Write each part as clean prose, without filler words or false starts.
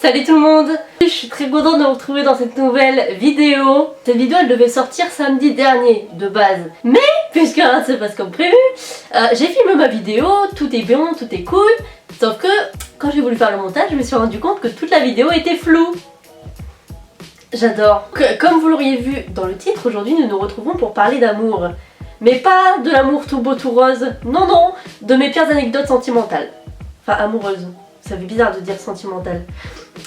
Salut tout le monde! Je suis très contente de vous retrouver dans cette nouvelle vidéo. Cette vidéo elle devait sortir samedi dernier de base. Mais, puisque rien ne se passe comme prévu, j'ai filmé ma vidéo, tout est bien, tout est cool. Sauf que quand j'ai voulu faire le montage, je me suis rendu compte que toute la vidéo était floue. J'adore. Comme vous l'auriez vu dans le titre, aujourd'hui nous nous retrouvons pour parler d'amour. Mais pas de l'amour tout beau tout rose, non non, de mes pires anecdotes sentimentales. Enfin amoureuses, ça fait bizarre de dire sentimentale.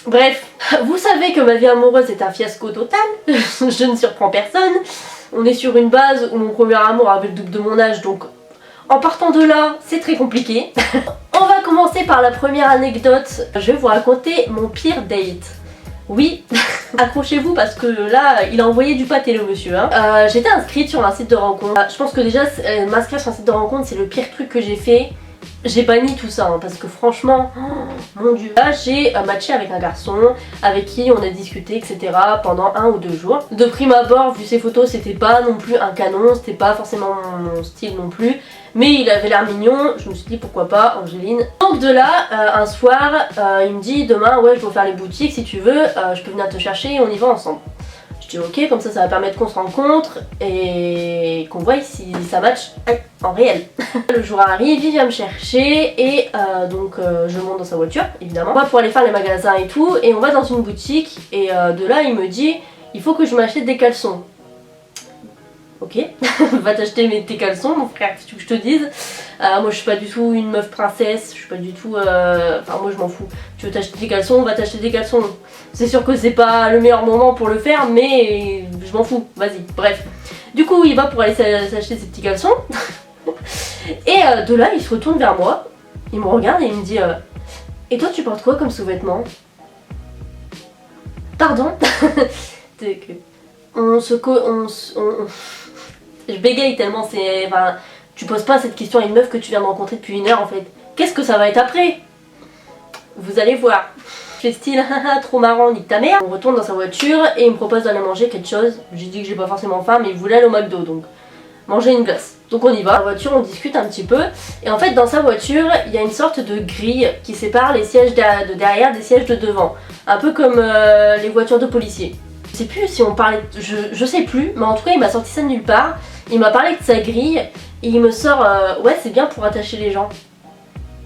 Bref, vous savez que ma vie amoureuse est un fiasco total, je ne surprends personne. On est sur une base où mon premier amour avait le double de mon âge, donc en partant de là, c'est très compliqué. On va commencer par la première anecdote, je vais vous raconter mon pire date. Oui, accrochez-vous parce que là, il a envoyé du pâté le monsieur. Hein. J'étais inscrite sur un site de rencontre. Je pense que déjà, m'inscrire sur un site de rencontre, c'est le pire truc que j'ai fait. J'ai banni tout ça, hein, parce que franchement, oh, mon dieu. Là, j'ai matché avec un garçon avec qui on a discuté, etc. pendant 1 ou 2 jours. De prime abord, vu ses photos, c'était pas non plus un canon, c'était pas forcément mon style non plus. Mais il avait l'air mignon, je me suis dit pourquoi pas, Angéline. Donc de là, un soir, il me dit demain, ouais, je vais faire les boutiques, si tu veux, je peux venir te chercher et on y va ensemble. Je dis ok, comme ça va permettre qu'on se rencontre et qu'on voie si ça match en réel. Le jour arrive, il vient me chercher et donc je monte dans sa voiture évidemment. On va pour aller faire les magasins et tout et on va dans une boutique et de là il me dit il faut que je m'achète des caleçons. Ok, va t'acheter tes caleçons mon frère, si tu veux que je te dise. Moi je suis pas du tout une meuf princesse, je suis pas du tout... Enfin moi je m'en fous. Tu veux t'acheter des caleçons, va t'acheter des caleçons. C'est sûr que c'est pas le meilleur moment pour le faire, mais je m'en fous, vas-y, bref. Du coup il va pour aller s'acheter ses petits caleçons. Et de là il se retourne vers moi, il me regarde et il me dit et toi tu portes quoi comme sous-vêtements? Pardon. Je bégaye tellement, c'est... Enfin, tu poses pas cette question à une meuf que tu viens de rencontrer depuis 1 heure en fait. Qu'est-ce que ça va être après? Vous allez voir. Je fais style, haha, trop marrant, nique ta mère. On retourne dans sa voiture et il me propose d'aller manger quelque chose. J'ai dit que j'ai pas forcément faim, mais il voulait aller au McDo, donc manger une glace. Donc on y va. Dans la voiture, on discute un petit peu. Et en fait, dans sa voiture, il y a une sorte de grille qui sépare les sièges de derrière des sièges de devant. Un peu comme les voitures de policiers. Je sais plus si on parlait... Je sais plus, mais en tout cas, il m'a sorti ça de nulle part. Il m'a parlé de sa grille et il me sort ouais c'est bien pour attacher les gens.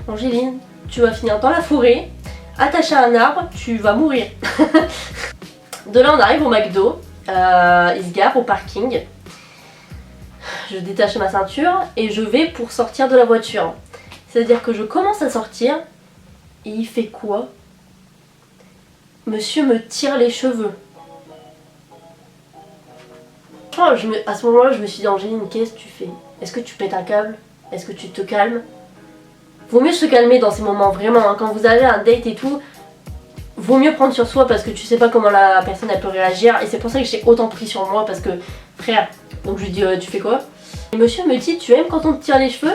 Angéline, tu vas finir dans la forêt, attaché à un arbre, tu vas mourir. De là on arrive au McDo, il se gare au parking. Je détache ma ceinture et je vais pour sortir de la voiture. C'est-à-dire que je commence à sortir et il fait quoi? Monsieur me tire les cheveux. À ce moment-là, je me suis dit, Angéline, qu'est-ce que tu fais? Est-ce que tu pètes un câble? Est-ce que tu te calmes? Vaut mieux se calmer dans ces moments, vraiment. Hein. Quand vous avez un date et tout, vaut mieux prendre sur soi parce que tu sais pas comment la personne elle peut réagir. Et c'est pour ça que j'ai autant pris sur moi parce que, frère, donc je lui dis, tu fais quoi? Et monsieur me dit, tu aimes quand on te tire les cheveux?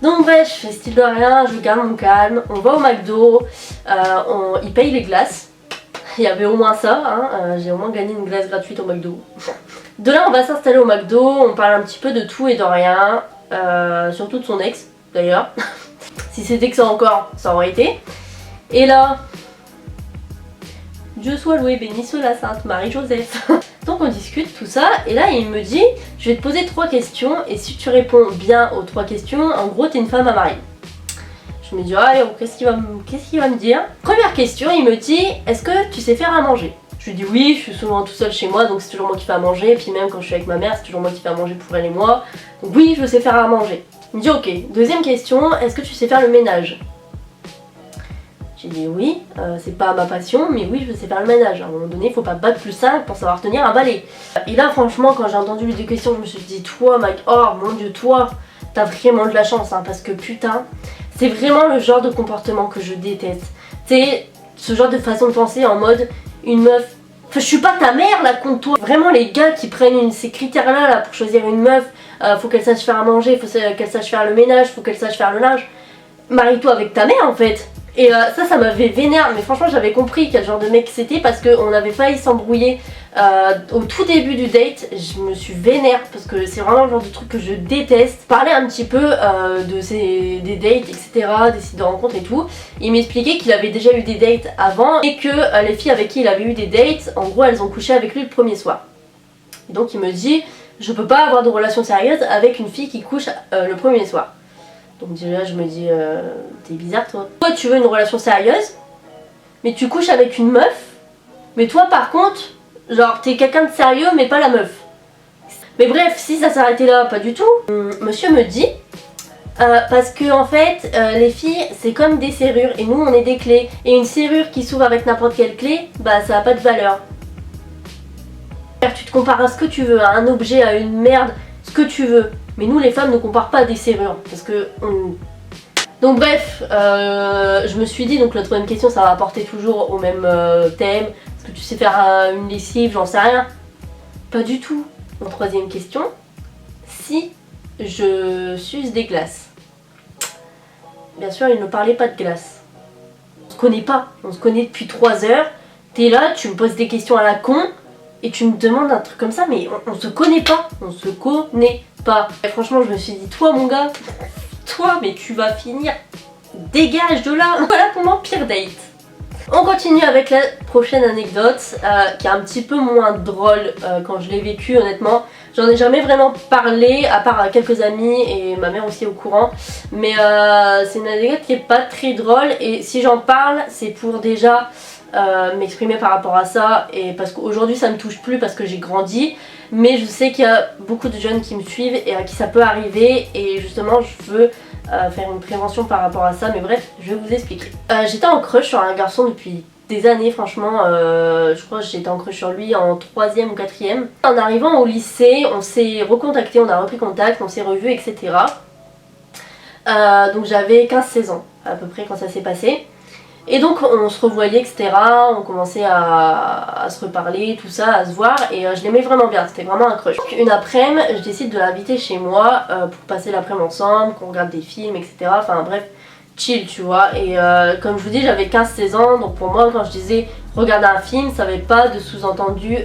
Donc bref, je fais style de rien, je garde mon calme. On va au McDo, il paye les glaces. Il y avait au moins ça, hein. J'ai au moins gagné une glace gratuite au McDo. De là on va s'installer au McDo, on parle un petit peu de tout et de rien, surtout de son ex d'ailleurs. Si c'était que ça encore, ça aurait été. Et là, Dieu soit loué, béni soit la Sainte Marie-Joseph. Donc on discute tout ça et là il me dit je vais te poser 3 questions et si tu réponds bien aux 3 questions, en gros t'es une femme à marier. Je me dis, allez, qu'est-ce qu'il va me dire? Première question, il me dit, est-ce que tu sais faire à manger? Je lui dis oui, je suis souvent tout seul chez moi, donc c'est toujours moi qui fais à manger. Et puis même quand je suis avec ma mère, c'est toujours moi qui fais à manger pour elle et moi. Donc oui, je sais faire à manger. Il me dit ok. Deuxième question, est-ce que tu sais faire le ménage? J'ai dit oui, c'est pas ma passion, mais oui, je sais faire le ménage. À un moment donné, il faut pas battre plus 5 pour savoir tenir un balai. Et là, franchement, quand j'ai entendu les 2 questions, je me suis dit, toi, mec, oh mon dieu, toi, t'as vraiment de la chance, hein, parce que putain... C'est vraiment le genre de comportement que je déteste. C'est ce genre de façon de penser en mode une meuf... Enfin, je suis pas ta mère là contre toi. Vraiment les gars qui prennent ces critères là pour choisir une meuf, faut qu'elle sache faire à manger, faut qu'elle sache faire le ménage, faut qu'elle sache faire le linge. Marie-toi avec ta mère en fait. Et ça m'avait vénère, mais franchement j'avais compris quel genre de mec c'était parce qu'on avait failli s'embrouiller au tout début du date. Je me suis vénère parce que c'est vraiment le genre de truc que je déteste. Parler un petit peu des dates, etc., des sites de rencontres et tout. Il m'expliquait qu'il avait déjà eu des dates avant et que les filles avec qui il avait eu des dates, en gros elles ont couché avec lui le premier soir. Donc il me dit, je peux pas avoir de relation sérieuse avec une fille qui couche le premier soir. Donc déjà je me dis, t'es bizarre toi. Toi tu veux une relation sérieuse, mais tu couches avec une meuf, mais toi par contre, genre t'es quelqu'un de sérieux mais pas la meuf. Mais bref, si ça s'arrêtait là, pas du tout. Monsieur me dit, parce que en fait, les filles c'est comme des serrures et nous on est des clés. Et une serrure qui s'ouvre avec n'importe quelle clé, bah ça a pas de valeur. Tu te compares à ce que tu veux, à un objet, à une merde, ce que tu veux. Mais nous les femmes ne comparent pas à des serrures parce que Donc bref, je me suis dit, donc la troisième question ça va apporter toujours au même thème. Est-ce que tu sais faire une lessive, j'en sais rien. Pas du tout. Donc troisième question, si je suce des glaces. Bien sûr il ne parlait pas de glace. On se connaît pas, on se connaît depuis 3 heures. T'es là, tu me poses des questions à la con. Et tu me demandes un truc comme ça, mais on se connaît pas, on se connaît pas. Et franchement, je me suis dit, toi mon gars, toi, mais tu vas finir, dégage de là. Voilà pour mon pire date. On continue avec la prochaine anecdote, qui est un petit peu moins drôle quand je l'ai vécu, honnêtement. J'en ai jamais vraiment parlé, à part à quelques amis et ma mère aussi au courant. Mais c'est une anecdote qui est pas très drôle, et si j'en parle, c'est pour déjà... m'exprimer par rapport à ça, et parce qu'aujourd'hui ça me touche plus parce que j'ai grandi, mais je sais qu'il y a beaucoup de jeunes qui me suivent et à qui ça peut arriver, et justement je veux faire une prévention par rapport à ça. Mais bref, je vais vous expliquer. J'étais en crush sur un garçon depuis des années, franchement. Je crois que j'étais en crush sur lui en 3e ou 4e. En arrivant au lycée, on s'est recontacté, on a repris contact, on s'est revus, etc. Donc j'avais 15-16 ans à peu près quand ça s'est passé. Et donc on se revoyait, etc. On commençait à se reparler, tout ça, à se voir, et je l'aimais vraiment bien, c'était vraiment un crush. Donc une après-midi, je décide de l'inviter chez moi pour passer l'après-midi ensemble, qu'on regarde des films, etc. Enfin bref, chill, tu vois. Et comme je vous dis, j'avais 15-16 ans, donc pour moi quand je disais regarder un film, ça n'avait pas de sous-entendu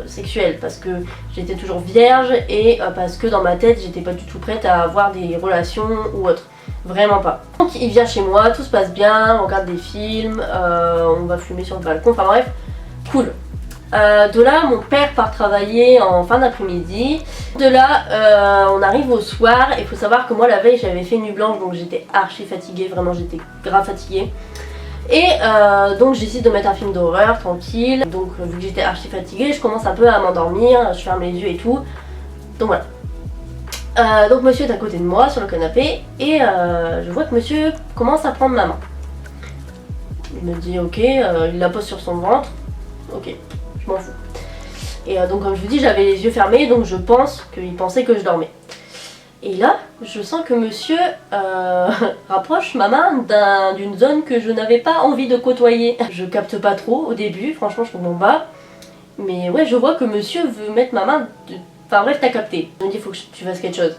sexuel, parce que j'étais toujours vierge et parce que dans ma tête j'étais pas du tout prête à avoir des relations ou autre. Vraiment pas. Donc il vient chez moi, tout se passe bien, on regarde des films, on va fumer sur le balcon, enfin bref, cool. De là, mon père part travailler en fin d'après-midi. De là, on arrive au soir, et il faut savoir que moi la veille j'avais fait nuit blanche, donc j'étais archi fatiguée, vraiment j'étais grave fatiguée. Et donc je décide de mettre un film d'horreur tranquille. Donc vu que j'étais archi fatiguée, je commence un peu à m'endormir, je ferme les yeux et tout. Donc voilà. Donc monsieur est à côté de moi sur le canapé, et je vois que monsieur commence à prendre ma main. Il me dit ok, il la pose sur son ventre, ok, je m'en fous. Et donc comme je vous dis, j'avais les yeux fermés, donc je pense qu'il pensait que je dormais. Et là, je sens que monsieur rapproche ma main d'une zone que je n'avais pas envie de côtoyer. Je capte pas trop au début, franchement je comprends pas. Mais ouais, je vois que monsieur veut mettre ma main... Enfin bref, t'as capté. Je me dis, faut que tu fasses quelque chose.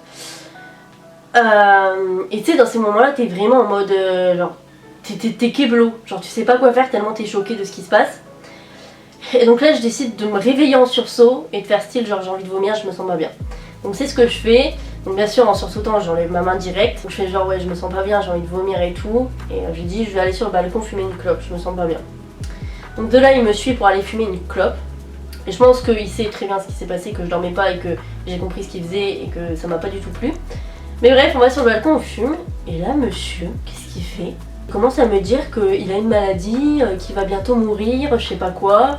Et tu sais, dans ces moments-là, t'es vraiment en mode... genre, t'es keblo. Genre, tu sais pas quoi faire tellement t'es choqué de ce qui se passe. Et donc là, je décide de me réveiller en sursaut et de faire style, genre j'ai envie de vomir, je me sens pas bien. Donc c'est ce que je fais. Donc bien sûr, en sursautant, j'enlève ma main direct. Donc je fais genre, ouais, je me sens pas bien, j'ai envie de vomir et tout. Et je dis, je vais aller sur le balcon fumer une clope, je me sens pas bien. Donc de là, il me suit pour aller fumer une clope. Et je pense qu'il sait très bien ce qui s'est passé, que je dormais pas et que j'ai compris ce qu'il faisait et que ça m'a pas du tout plu. Mais bref, on va sur le balcon, on fume. Et là, monsieur, qu'est-ce qu'il fait? Il commence à me dire qu'il a une maladie, qu'il va bientôt mourir, je sais pas quoi,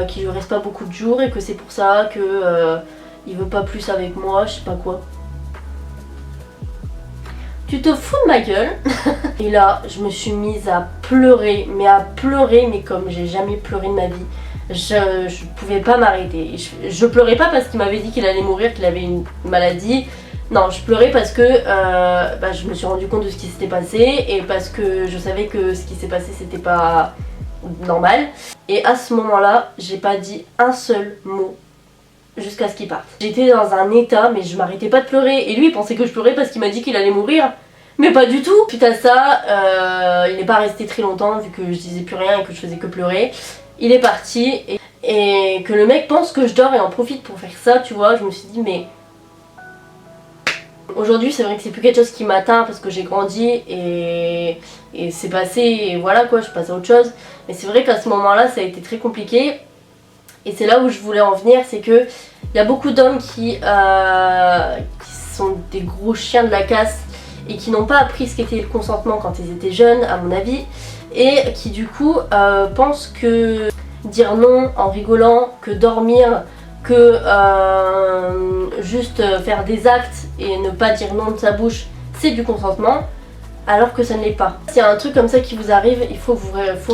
qu'il lui reste pas beaucoup de jours et que c'est pour ça que il veut pas plus avec moi, je sais pas quoi. Tu te fous de ma gueule? Et là, je me suis mise à pleurer, mais comme j'ai jamais pleuré de ma vie. Je pouvais pas m'arrêter. Je pleurais pas parce qu'il m'avait dit qu'il allait mourir, qu'il avait une maladie. Non, je pleurais parce que je me suis rendu compte de ce qui s'était passé et parce que je savais que ce qui s'est passé c'était pas normal. Et à ce moment-là, j'ai pas dit un seul mot jusqu'à ce qu'il parte. J'étais dans un état, mais je m'arrêtais pas de pleurer. Et lui, il pensait que je pleurais parce qu'il m'a dit qu'il allait mourir. Mais pas du tout. Suite à ça, il n'est pas resté très longtemps vu que je disais plus rien et que je faisais que pleurer. Il est parti et que le mec pense que je dors et en profite pour faire ça, tu vois. Je me suis dit mais... Aujourd'hui c'est vrai que c'est plus quelque chose qui m'atteint parce que j'ai grandi et c'est passé et voilà quoi, je passe à autre chose. Mais c'est vrai qu'à ce moment-là ça a été très compliqué. Et c'est là où je voulais en venir, c'est que il y a beaucoup d'hommes qui sont des gros chiens de la casse et qui n'ont pas appris ce qu'était le consentement quand ils étaient jeunes, à mon avis, et qui du coup pensent que dire non en rigolant, que dormir, que juste faire des actes et ne pas dire non de sa bouche, c'est du consentement, alors que ça ne l'est pas. S'il y a un truc comme ça qui vous arrive, il faut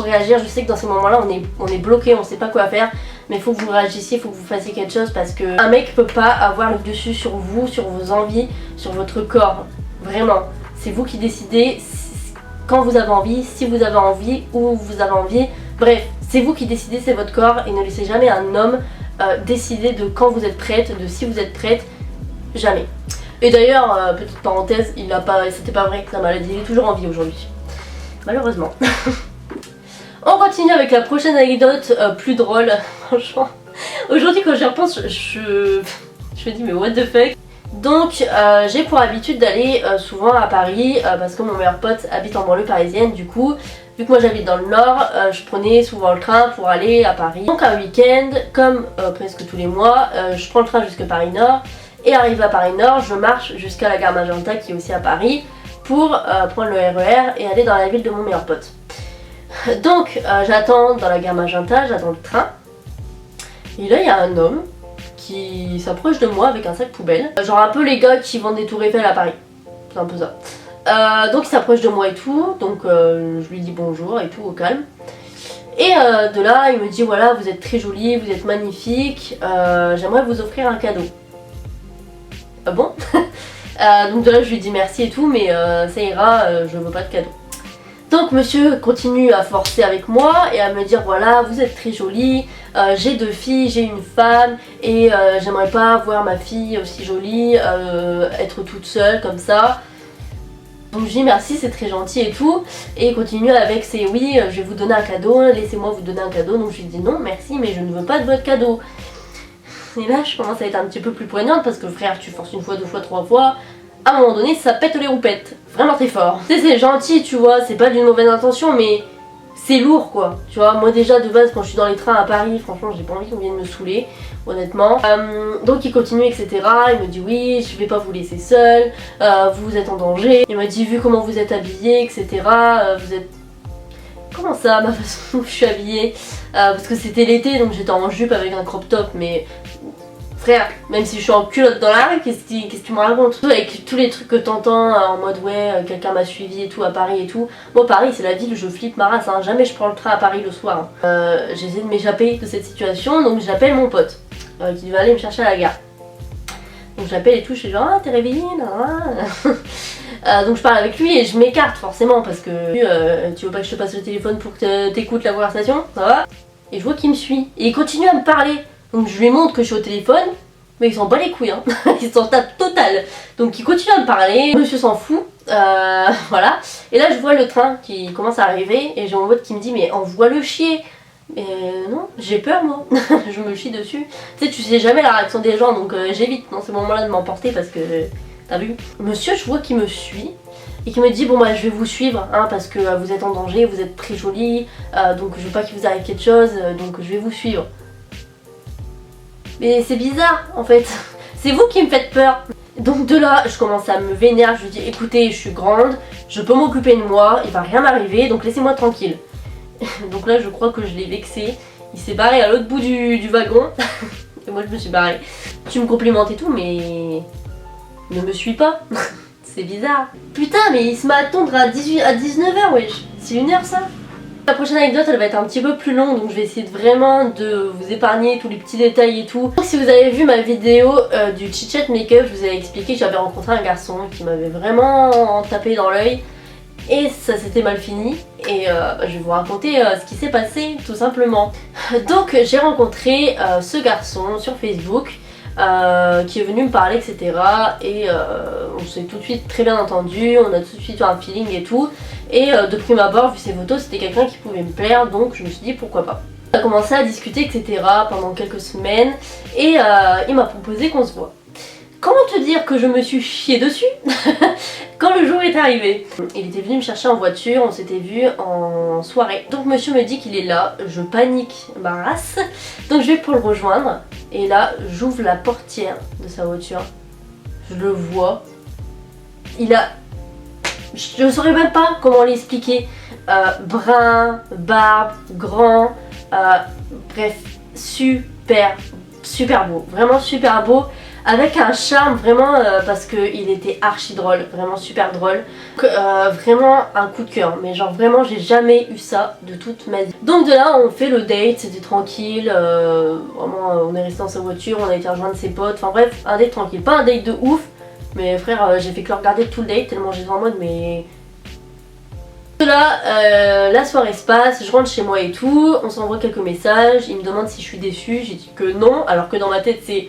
réagir. Je sais que dans ces moments-là, on est bloqué, on ne sait pas quoi faire, mais il faut que vous réagissiez, il faut que vous fassiez quelque chose parce que un mec peut pas avoir le dessus sur vous, sur vos envies, sur votre corps. Vraiment, c'est vous qui décidez quand vous avez envie, si vous avez envie, où vous avez envie. Bref, c'est vous qui décidez, c'est votre corps et ne laissez jamais un homme décider de quand vous êtes prête, de si vous êtes prête, jamais. Et d'ailleurs, petite parenthèse, c'était pas vrai, sa maladie, il est toujours en vie aujourd'hui. Malheureusement. On continue avec la prochaine anecdote plus drôle, franchement. Aujourd'hui quand j'y repense, je me dis mais what the fuck. Donc j'ai pour habitude d'aller souvent à Paris parce que mon meilleur pote habite en banlieue parisienne. Du coup, vu que moi j'habite dans le nord, je prenais souvent le train pour aller à Paris. Donc un week-end, comme presque tous les mois, je prends le train jusqu'à Paris Nord. Et arrivé à Paris Nord, je marche jusqu'à la gare Magenta qui est aussi à Paris pour prendre le RER et aller dans la ville de mon meilleur pote. Donc j'attends dans la gare Magenta, j'attends le train. Et là il y a un homme qui s'approche de moi avec un sac poubelle. Genre un peu les gars qui vendent des tours Eiffel à Paris. C'est un peu ça. Donc il s'approche de moi et tout. Donc je lui dis bonjour et tout au calme. Et de là il me dit voilà vous êtes très jolie, vous êtes magnifique. J'aimerais vous offrir un cadeau. Ah bon. Donc de là je lui dis merci et tout mais ça ira, je veux pas de cadeau. Donc monsieur continue à forcer avec moi et à me dire voilà vous êtes très jolie, j'ai 2 filles, j'ai une femme et j'aimerais pas voir ma fille aussi jolie, être toute seule comme ça. Donc je dis merci c'est très gentil et tout et il continue avec ses oui je vais vous donner un cadeau, laissez-moi vous donner un cadeau. Donc je lui dis non merci mais je ne veux pas de votre cadeau. Et là je commence à être un petit peu plus poignante parce que frère tu forces 1 fois, 2 fois, 3 fois. À un moment donné ça pète les roupettes, vraiment très fort. Tu sais c'est gentil tu vois, c'est pas d'une mauvaise intention mais c'est lourd quoi. Tu vois moi déjà de base quand je suis dans les trains à Paris franchement j'ai pas envie qu'on vienne me saouler honnêtement. Donc il continue etc, il me dit oui je vais pas vous laisser seul, vous êtes en danger. Il m'a dit vu comment vous êtes habillée etc, vous êtes... Comment ça ma façon dont je suis habillée, parce que c'était l'été donc j'étais en jupe avec un crop top mais... Frère, même si je suis en culotte dans la rue, qu'est-ce que tu me racontes? Avec tous les trucs que t'entends en mode ouais, quelqu'un m'a suivi et tout à Paris et tout. Moi Paris c'est la ville où je flippe ma race, hein. Jamais je prends le train à Paris le soir. Hein. J'essaie de m'échapper de cette situation donc j'appelle mon pote qui va aller me chercher à la gare. Donc j'appelle et tout, je suis genre ah t'es réveillée donc je parle avec lui et je m'écarte forcément parce que tu veux pas que je te passe le téléphone pour que t'écoutes la conversation, ça va? Et je vois qu'il me suit et il continue à me parler. Donc je lui montre que je suis au téléphone, mais il s'en bat les couilles, hein. Il s'en tape total. Donc il continue à me parler, monsieur s'en fout, voilà. Et là je vois le train qui commence à arriver et j'ai mon pote qui me dit mais envoie-le chier. Mais non, j'ai peur moi, je me chie dessus. Tu sais jamais la réaction des gens donc j'évite dans ce moment-là de m'emporter parce que t'as vu. Monsieur je vois qu'il me suit et qui me dit bon bah je vais vous suivre hein, parce que vous êtes en danger, vous êtes très jolie, donc je veux pas qu'il vous arrive quelque chose, donc je vais vous suivre. Mais c'est bizarre en fait, c'est vous qui me faites peur. Donc de là je commence à me vénérer, je lui dis écoutez je suis grande, je peux m'occuper de moi, il va rien m'arriver donc laissez-moi tranquille. Donc là je crois que je l'ai vexé, il s'est barré à l'autre bout du wagon et moi je me suis barrée. Tu me complimentes et tout mais ne me suis pas, c'est bizarre. Putain mais il se met à attendre à 19h wesh, c'est 1h ça. La prochaine anecdote elle va être un petit peu plus longue donc je vais essayer vraiment de vous épargner tous les petits détails et tout. Donc si vous avez vu ma vidéo du chit chat make-up, je vous avais expliqué que j'avais rencontré un garçon qui m'avait vraiment tapé dans l'œil et ça s'était mal fini et je vais vous raconter ce qui s'est passé tout simplement. Donc j'ai rencontré ce garçon sur Facebook qui est venu me parler, etc. Et on s'est tout de suite très bien entendu, on a tout de suite eu un feeling et tout. Et de prime abord, vu ses photos, c'était quelqu'un qui pouvait me plaire, donc je me suis dit pourquoi pas. On a commencé à discuter, etc. pendant quelques semaines, et il m'a proposé qu'on se voit. Comment te dire que je me suis chiée dessus quand le jour est arrivé? Il était venu me chercher en voiture, on s'était vu en soirée. Donc monsieur me dit qu'il est là, je panique ma race, donc je vais pour le rejoindre. Et là, j'ouvre la portière de sa voiture, je le vois, il a... Je ne saurais même pas comment l'expliquer. Brun, barbe, grand, bref, super beau, vraiment super beau, avec un charme vraiment parce qu'il était archi drôle, vraiment super drôle. Vraiment un coup de cœur, mais genre vraiment j'ai jamais eu ça de toute ma vie. Donc de là on fait le date, c'était tranquille, vraiment on est resté dans sa voiture, on a été rejoindre ses potes, enfin bref, un date tranquille, pas un date de ouf. Mais frère, j'ai fait que le regarder tout le date tellement j'étais en mode mais... De là, la soirée se passe, je rentre chez moi et tout, on s'envoie quelques messages, il me demande si je suis déçue, j'ai dit que non, alors que dans ma tête c'est...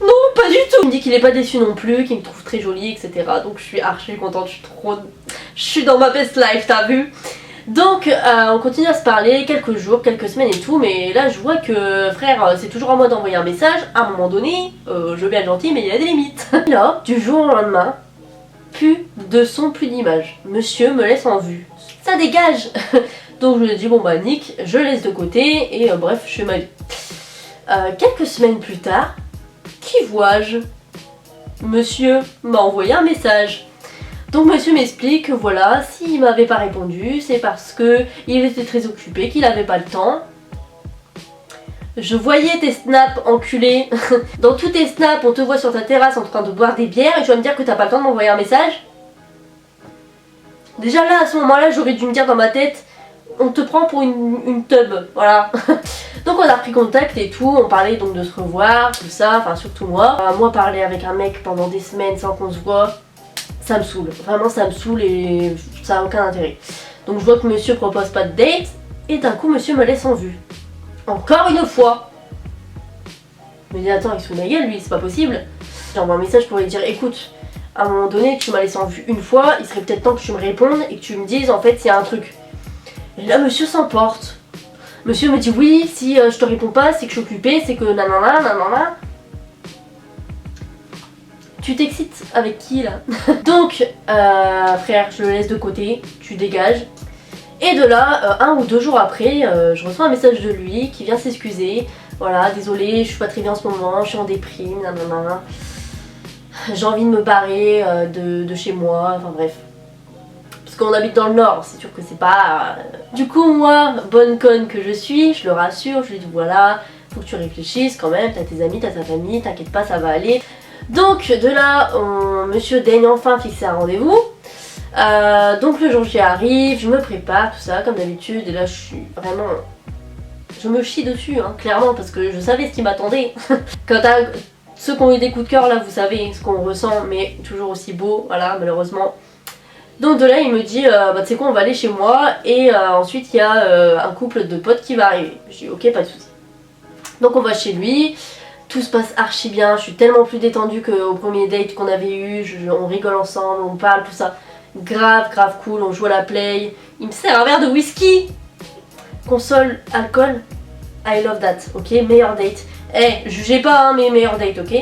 Non, pas du tout. Il me dit qu'il est pas déçu non plus, qu'il me trouve très jolie, etc. Donc je suis archi contente, je suis dans ma best life, t'as vu? Donc on continue à se parler quelques jours, quelques semaines et tout, mais là je vois que frère c'est toujours en mode d'envoyer un message, à un moment donné, je veux bien être gentil mais il y a des limites. Là, du jour au lendemain, plus de son, plus d'image. Monsieur me laisse en vue. Ça dégage. Donc je lui ai dit bon bah nick, je laisse de côté et bref je fais ma vie. Quelques semaines plus tard, qui vois-je? Monsieur m'a envoyé un message. Donc monsieur m'explique que voilà, s'il m'avait pas répondu, c'est parce que il était très occupé, qu'il avait pas le temps. Je voyais tes snaps enculé. Dans tous tes snaps, on te voit sur ta terrasse en train de boire des bières et tu vas me dire que t'as pas le temps de m'envoyer un message? Déjà là, à ce moment-là, j'aurais dû me dire dans ma tête, on te prend pour une teub, voilà. Donc on a pris contact et tout, on parlait donc de se revoir, tout ça, enfin surtout moi. Moi parler avec un mec pendant des semaines sans qu'on se voit, ça me saoule, vraiment ça me saoule et ça a aucun intérêt. Donc je vois que monsieur propose pas de date et d'un coup monsieur me laisse en vue. Encore une fois. Je me dis attends il se fout de ma gueule lui, c'est pas possible. J'envoie un message pour lui dire écoute, à un moment donné tu m'as laissé en vue une fois, il serait peut-être temps que tu me répondes et que tu me dises en fait s'il y a un truc. Et là monsieur s'emporte. Monsieur me dit oui, si je te réponds pas c'est que je suis occupée, c'est que nanana nanana. Tu t'excites avec qui là? Donc frère je le laisse de côté, tu dégages. Et de là, 1 ou 2 jours après, je reçois un message de lui qui vient s'excuser. Voilà, désolé, je suis pas très bien en ce moment, je suis en déprime, nanana. J'ai envie de me barrer de chez moi, enfin bref. Parce qu'on habite dans le nord, c'est sûr que c'est pas... Du coup moi, bonne conne que je suis, je le rassure, je lui dis voilà, faut que tu réfléchisses quand même, t'as tes amis, t'as ta famille, t'inquiète pas, ça va aller. Donc de là, monsieur daigne enfin fixer un rendez-vous. Donc le jour J arrive, je me prépare, tout ça, comme d'habitude, et là je suis vraiment... Je me chie dessus, hein, clairement, parce que je savais ce qui m'attendait. Quand ceux qui ont eu des coups de cœur, là, vous savez ce qu'on ressent, mais toujours aussi beau, voilà, malheureusement. Donc de là, il me dit, bah tu sais quoi, on va aller chez moi, et ensuite il y a un couple de potes qui va arriver. Je dis, ok, pas de soucis. Donc on va chez lui, tout se passe archi bien, je suis tellement plus détendue qu'au premier date qu'on avait eu, on rigole ensemble, on parle, tout ça. Grave cool, on joue à la play, il me sert un verre de whisky. Console, alcool, I love that, ok, meilleur date. Eh, jugez pas hein, mes meilleurs dates, ok.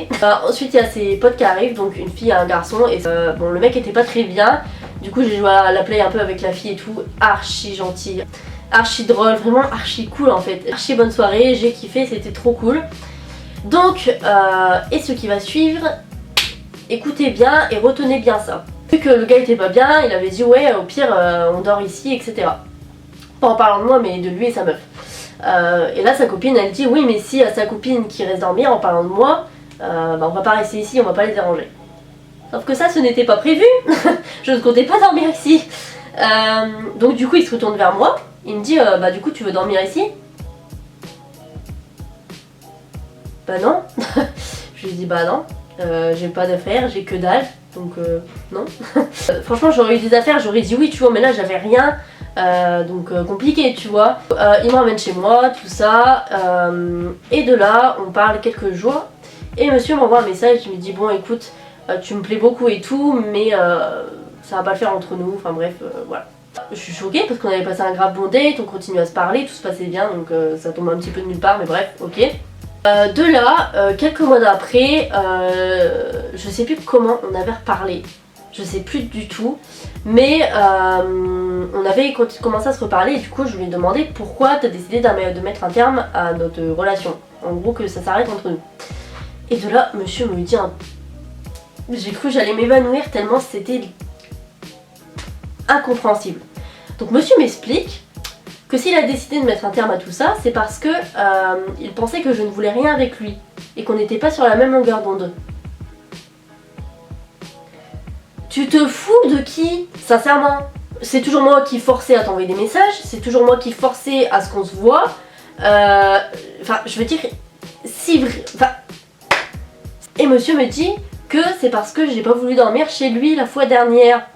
Ensuite il y a ses potes qui arrivent, donc une fille et un garçon, et bon le mec était pas très bien. Du coup j'ai joué à la play un peu avec la fille et tout, archi gentil, archi drôle, vraiment archi cool en fait. Archi bonne soirée, j'ai kiffé, c'était trop cool. Donc, et ce qui va suivre, écoutez bien et retenez bien ça. Vu que le gars était pas bien, il avait dit ouais au pire on dort ici, etc. Pas en parlant de moi mais de lui et sa meuf. Et là sa copine elle dit oui mais si sa copine qui reste dormir en parlant de moi, bah, on va pas rester ici, on va pas les déranger. Sauf que ça ce n'était pas prévu, je ne comptais pas dormir ici. Donc du coup il se retourne vers moi, il me dit bah du coup tu veux dormir ici? Bah non. Je lui dis bah non, j'ai pas d'affaires, j'ai que dalle, donc non. Franchement j'aurais eu des affaires, j'aurais dit oui tu vois, mais là j'avais rien, donc compliqué tu vois. Il me ramène chez moi, tout ça, et de là on parle quelques jours, Et monsieur m'envoie un message, il me dit bon écoute, tu me plais beaucoup et tout, mais ça va pas le faire entre nous, enfin bref, voilà. Je suis choquée parce qu'on avait passé un grave bon date, on continue à se parler, tout se passait bien, donc ça tombe un petit peu de nulle part, mais bref, ok. De là, quelques mois d'après, je sais plus comment on avait reparlé, je sais plus du tout, mais on avait commencé à se reparler et du coup je lui ai demandé pourquoi t'as décidé de mettre un terme à notre relation, en gros que ça s'arrête entre nous. Et de là, monsieur me dit, j'ai cru que j'allais m'évanouir tellement c'était incompréhensible. Donc monsieur m'explique que s'il a décidé de mettre un terme à tout ça, c'est parce que il pensait que je ne voulais rien avec lui et qu'on n'était pas sur la même longueur d'onde. Tu te fous de qui? Sincèrement, c'est toujours moi qui forçais à t'envoyer des messages, c'est toujours moi qui forçais à ce qu'on se voit. Enfin, je veux dire, si enfin. Et monsieur me dit que c'est parce que j'ai pas voulu dormir chez lui la fois dernière.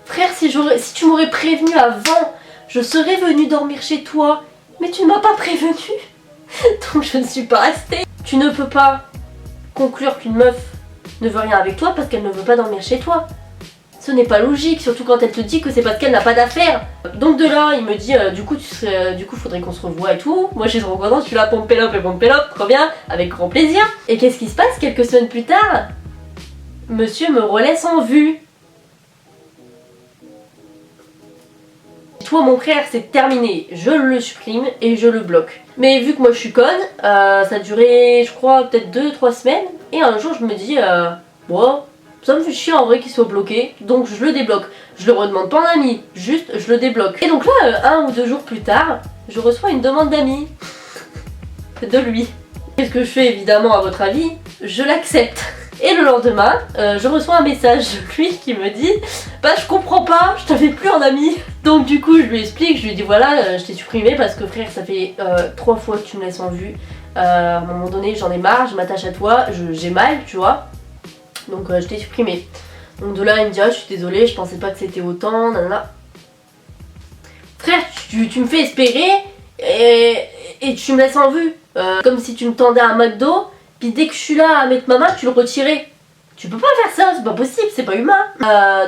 Frère, si tu m'aurais prévenu avant, je serais venue dormir chez toi, mais tu ne m'as pas prévenu, donc je ne suis pas restée. Tu ne peux pas conclure qu'une meuf ne veut rien avec toi parce qu'elle ne veut pas dormir chez toi. Ce n'est pas logique, surtout quand elle te dit que c'est parce qu'elle n'a pas d'affaires. Donc de là, il me dit, du coup, faudrait qu'on se revoie et tout. Moi, je suis trop contente, je suis là, pompelope et pompelope, trop bien, avec grand plaisir. Et qu'est-ce qui se passe? Quelques semaines plus tard, monsieur me relaisse en vue. Toi mon frère, c'est terminé, je le supprime et je le bloque. Mais vu que moi je suis conne, ça a duré je crois peut-être 2-3 semaines. Et un jour je me dis, bon, ça me fait chier en vrai qu'il soit bloqué, donc je le débloque. Je le redemande pas en ami, juste je le débloque. Et donc là, 1 ou 2 jours plus tard, je reçois une demande d'amis de lui. Qu'est-ce que je fais évidemment à votre avis? Je l'accepte. Et le lendemain, je reçois un message de lui qui me dit bah je comprends pas, je t'avais plus en ami. Donc du coup je lui explique, je lui dis voilà, je t'ai supprimé parce que frère ça fait 3 fois que tu me laisses en vue. À un moment donné j'en ai marre, je m'attache à toi, j'ai mal tu vois. Donc je t'ai supprimé. Donc de là il me dit ah je suis désolée, je pensais pas que c'était autant, nanana. Frère tu me fais espérer et tu me laisses en vue. Comme si tu me tendais un McDo. Puis dès que je suis là à mettre ma main, tu le retirais. Tu peux pas faire ça, c'est pas possible, c'est pas humain.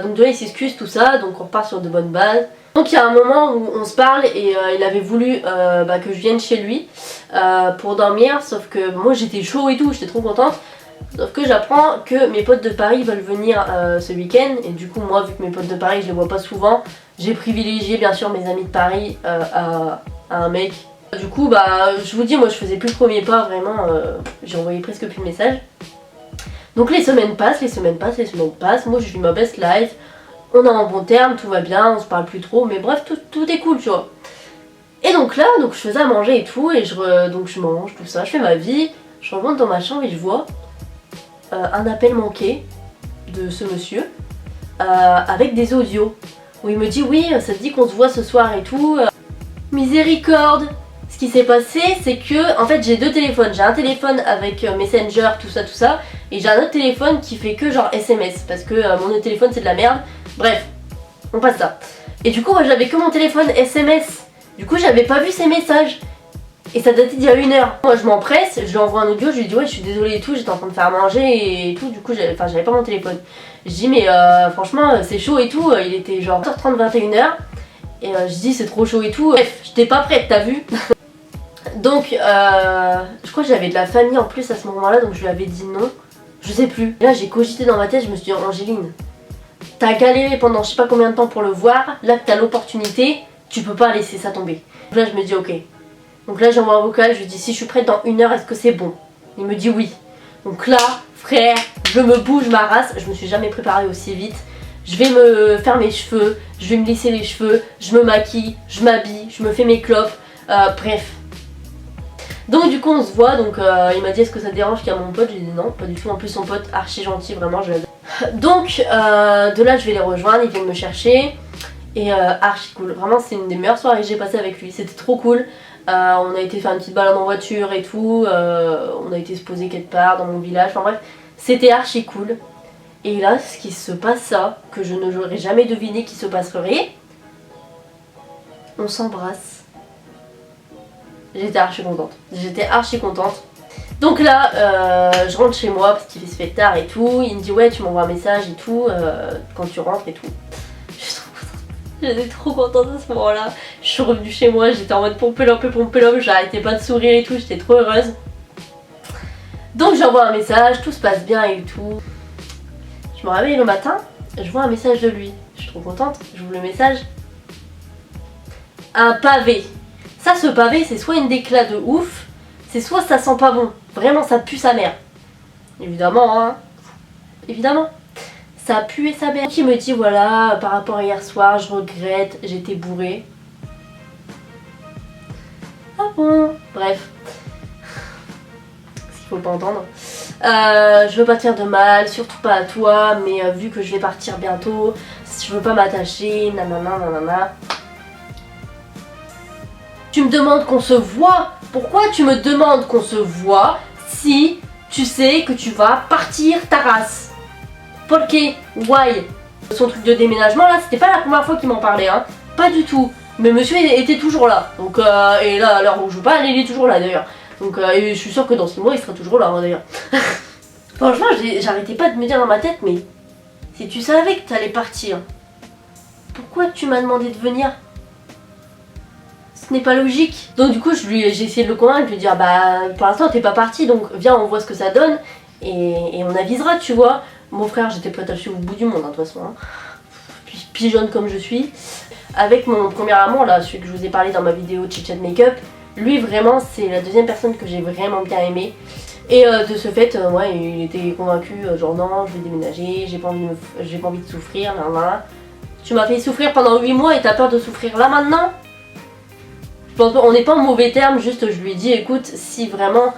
Donc de là il s'excuse tout ça, donc on repart sur de bonnes bases. Donc il y a un moment où on se parle et il avait voulu que je vienne chez lui pour dormir, sauf que moi j'étais chaud et tout, j'étais trop contente. Sauf que j'apprends que mes potes de Paris veulent venir ce week-end et du coup moi vu que mes potes de Paris je les vois pas souvent, j'ai privilégié bien sûr mes amis de Paris à un mec. Du coup je vous dis moi je faisais plus le premier pas vraiment, j'ai envoyé presque plus de messages. Donc les semaines passent, moi je vis ma best life, on est en bon terme, tout va bien, on se parle plus trop, mais bref tout est cool tu vois. Et donc là je faisais à manger et tout, et donc je mange tout ça, je fais ma vie, je remonte dans ma chambre et je vois un appel manqué de ce monsieur avec des audios où il me dit oui ça te dit qu'on se voit ce soir et tout. Miséricorde. Ce qui s'est passé c'est que en fait j'ai 2 téléphones, j'ai un téléphone avec Messenger tout ça et j'ai un autre téléphone qui fait que genre SMS parce que mon autre téléphone c'est de la merde. Bref, on passe ça. Et du coup moi j'avais que mon téléphone SMS, du coup j'avais pas vu ses messages. Et ça datait d'il y a 1 heure. Moi je m'empresse, je lui envoie un audio, je lui dis ouais je suis désolée et tout, j'étais en train de faire manger et tout, du coup j'avais pas mon téléphone. Je dis mais franchement c'est chaud et tout, il était genre 20h30, 21h. Et je dis c'est trop chaud et tout. Bref, j'étais pas prête, t'as vu. Donc je crois que j'avais de la famille en plus à ce moment là, donc je lui avais dit non. Je sais plus. Là j'ai cogité dans ma tête, je me suis dit Angéline, t'as galéré pendant je sais pas combien de temps pour le voir, là que t'as l'opportunité, tu peux pas laisser ça tomber. Donc là je me dis ok. Donc là j'envoie un vocal, je lui dis si je suis prête dans 1 heure, est-ce que c'est bon? Il me dit oui. Donc là, frère, je me bouge ma race, je me suis jamais préparée aussi vite. Je vais me faire mes cheveux, je vais me lisser les cheveux, je me maquille, je m'habille, je me fais mes clopes, bref. Donc du coup on se voit, donc il m'a dit est-ce que ça te dérange qu'il y a mon pote? J'ai dit non, pas du tout, en plus son pote archi gentil, vraiment je l'adore. Donc de là je vais les rejoindre, ils viennent me chercher. Et archi cool, vraiment c'est une des meilleures soirées que j'ai passées avec lui, c'était trop cool. On a été faire une petite balade en voiture et tout, on a été se poser quelque part dans mon village, enfin bref, c'était archi cool. Et là, ce qui se passe ça, que je n'aurais jamais deviné qu'il se passerait, on s'embrasse. J'étais archi contente, Donc là, je rentre chez moi parce qu'il se fait tard et tout. Il me dit ouais, tu m'envoies un message et tout quand tu rentres et tout. J'étais trop contente à ce moment-là. Je suis revenue chez moi, j'étais en mode pompé l'homme, j'arrêtais pas de sourire et tout, j'étais trop heureuse. Donc j'envoie un message, tout se passe bien et tout. Je me réveille le matin, je vois un message de lui. Je suis trop contente, j'ouvre le message. Un pavé. Ça, ce pavé, c'est soit une déclat de ouf, c'est soit ça sent pas bon. Vraiment, ça pue sa mère. Évidemment, hein. Évidemment. Ça a pué sa mère. Qui me dit voilà, par rapport à hier soir, je regrette, j'étais bourrée. Ah bon? Bref. Ce qu'il faut pas entendre. Je veux pas te faire de mal, surtout pas à toi, mais vu que je vais partir bientôt, je veux pas m'attacher, nanana, nanana. Tu me demandes qu'on se voit? Pourquoi tu me demandes qu'on se voit si tu sais que tu vas partir ta race? Porque? Why? Son truc de déménagement là, c'était pas la première fois qu'il m'en parlait, hein. Pas du tout. Mais monsieur était toujours là. Donc, et là, à l'heure où je vous parle, il est toujours là d'ailleurs. Donc, et je suis sûre que dans 6 mois, il sera toujours là, hein, d'ailleurs. Franchement, j'arrêtais pas de me dire dans ma tête, mais si tu savais que t'allais partir, pourquoi tu m'as demandé de venir? Ce n'est pas logique. Donc du coup j'ai essayé de le convaincre, de lui dire bah pour l'instant t'es pas parti, donc viens on voit ce que ça donne et on avisera, tu vois. Mon frère, j'étais prête à le suivre au bout du monde, hein, de toute façon, hein. Puis pigeonne comme je suis. Avec mon premier amour là, celui que je vous ai parlé dans ma vidéo Chit Chat Makeup, lui vraiment c'est la deuxième personne que j'ai vraiment bien aimé. Et de ce fait, ouais, il était convaincu, genre non, je vais déménager, j'ai pas envie de souffrir, nan, nan. Tu m'as fait souffrir pendant 8 mois et t'as peur de souffrir là maintenant? Je pense on n'est pas en mauvais termes, juste je lui ai dit écoute, si vraiment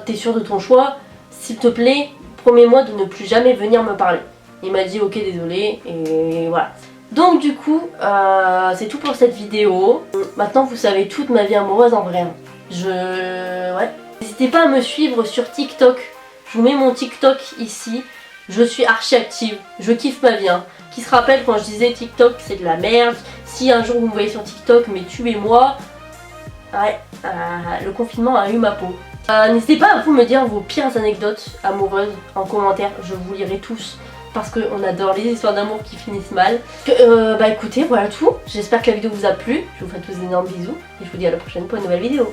t'es sûr de ton choix, s'il te plaît, promets-moi de ne plus jamais venir me parler. Il m'a dit ok désolé et voilà. Donc du coup, c'est tout pour cette vidéo. Maintenant vous savez toute ma vie amoureuse en vrai. Ouais. N'hésitez pas à me suivre sur TikTok. Je vous mets mon TikTok ici. Je suis archi active, je kiffe ma vie, hein. Qui se rappelle quand je disais TikTok c'est de la merde. Si un jour vous me voyez sur TikTok, mais tuez-moi. Ouais, le confinement a eu ma peau. N'hésitez pas à vous me dire vos pires anecdotes amoureuses en commentaire, je vous lirai tous parce qu'on adore les histoires d'amour qui finissent mal. Bah écoutez, voilà tout, j'espère que la vidéo vous a plu, je vous fais tous d'énormes bisous et je vous dis à la prochaine pour une nouvelle vidéo.